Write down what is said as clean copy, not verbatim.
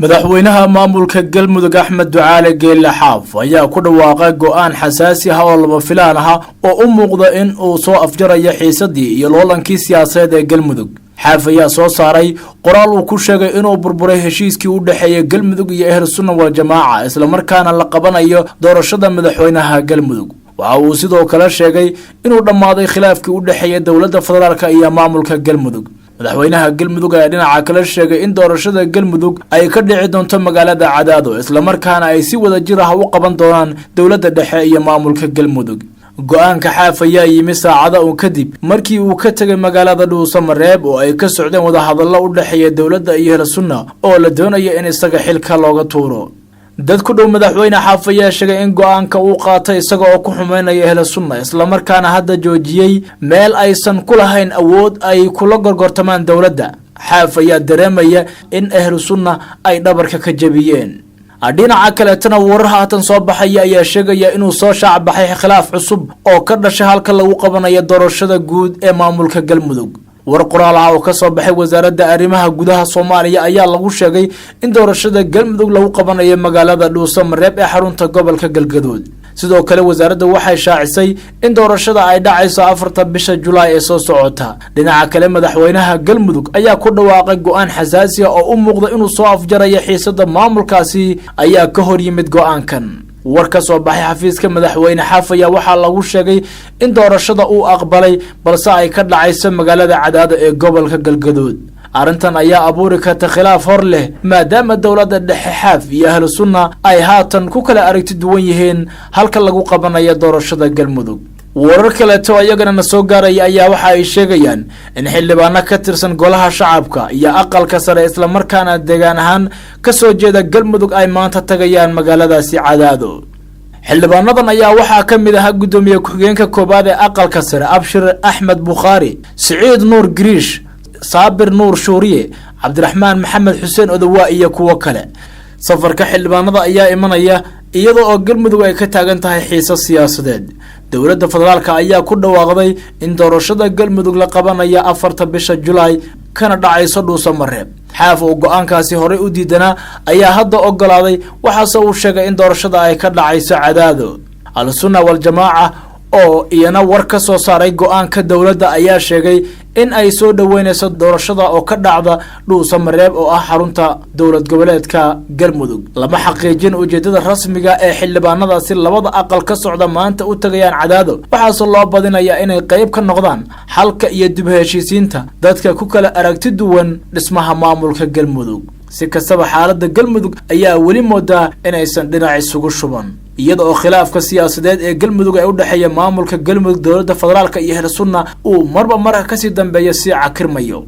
madaxweynaha maamulka galmudug Axmed Ducaale Geelle Xaaf ayaa ku dhawaaqay go'aan xasaasi ah oo laba filaan ah oo u muuqda in uu soo afjarayo xiisadii iyo loolankii siyaasadeed ee galmudug. Xaaf ayaa soo saaray qoraal uu ku sheegay inuu burburay heshiiskii u dhaxeeyay galmudug iyo Ahlu Sunna wal Jamaaca isla markaana la qabanayo doorashada madaxweynaha galmudug. waxa uu sidoo kale sheegay inuu dhamaaday khilaafkii u dhaxeeyay dawladda federaalka iyo maamulka galmudug. madaxweynaha galmudug ayaa dhinaca kale sheegay in doorashada galmudug ay ka dhici doonto magaalada Cadaado isla markaana ay si wada jir ah u qaban doonaan dawladda dhexe iyo maamulka galmudug. go'aanka Xaaf ayaa yimi saacada oo kadib markii uu ka tagay magaalada Dhuusamareeb oo ay ka socdeen wada hadallo u dhaxeeya dawladda iyo Ahlu Sunna oo la doonayo in isaga xilka looga tuuro. dad ku dhow madaxweyne Xaaf ayaa sheegay in go'aanka uu qaatay isaga oo ku xumeynaya Ahlu Sunna isla markaana hadda joojiyay meel aysan ku lahayn awood ay kula gorgortamaan dawladda. Xaaf ayaa dareemaya in Ahlu Sunna ay dhabarka ka jabiyeen. dhinaca kale tan warar haatan soo baxaya ayaa sheegaya inuu soo shaac baxay khilaaf cusub oo ka dhashay halka lagu qabanayo doorashada guud ee maamulka galmudug. war qoraal ah oo ka soo baxay wasaaradda arrimaha gudaha Soomaaliya ayaa lagu sheegay in doorashada galmudug lagu qabanayo magaalada Dhuusamareeb ee xarunta gobolka Galgaduud. sidoo kale wasaaradda waxay shaacisay in doorashada ay dhacayso 4 bisha Julaay ee soo socota. dhinaca kale madaxweynaha galmudug ayaa ku dhawaaqay go'aan xasaasi ah oo u muuqda inuu soo afjarayo xiisada maamulkaasi ayaa ka hor yimid go'aankan. war ka soo baxay xafiiska madaxweyne Xaaf ayaa waxaa lagu sheegay in doorashada uu aqbalay balse ay ka dhacayso magaalada Cadaado ee gobolka Galgaduud. arrintan ayaa abuuri karta khilaaf hor leh maadaama dawladda dhexe Xaaf iyo Ahlu Sunna ay haatan ku kala aragti duwan yihiin halka lagu qabanayo doorashada galmudug. warar kale oo iyagana soo gaaray ayaa waxa ay sheegayaan in xildhibaano ka tirsan golaha shacabka iyo aqalka sare isla markaana deegaan ahaan ka soo jeeda galmudug ay maanta tagayaan magaaladaasi Cadaado. xildhibaanadan ayaa waxaa ka mid ah gudoomiye ku-xigeenka koobaad ee aqalka sare Abshir Ahmed Bukhari, Saciid Nuur Griish, Saabir Nuur Shuuriye, Cabdiraxmaan Maxamed Xuseen Odawa iyo kuwa kale. safarka xildhibaanada ayaa imanaya iyadoo oo galmudug ay ka taagan tahay xiiso siyaasadeed. dawladda federaalka ayaa ku dhawaaqday in doorashada galmudug la qabanayo 4 bisha Julaay kana dhacayso Dhuusamareeb. Xaaf oo go'aankaasi hore u diidanaa ayaa hadda ogolaaday waxaase uu sheegay in doorashada ay ka dhacayso Cadaado. Ahlu Sunna wal Jamaaca oo iyana war ka soo saaray go'aanka dawladda ayaa sheegay in ay soo dhaweynayso doorashada oo ka dhacda Dhuusamareeb oo ah xarunta dawlad goboleedka galmudug. lama xaqiijin ujeedada rasmiga ee xildhibaanadaasi labada aqal ka socda maanta u tagayaan Cadaado. waxaase loo badinayaa inay qayb ka noqdaan xalka iyo dib heshiisiinta dadka ku kala aragti duwan dhismaha maamulka galmudug. si kastaba xaaladda galmudug ayaa weli moodaa inaysan dhinac isugu shuban iyada oo khilaafka siyaasadeed ee galmudug ay u dhaxeeya maamulka galmudug dawladda federaalka iyo Ahlu Sunna uu marba mar ka sii dambeeyo si cakirmayo.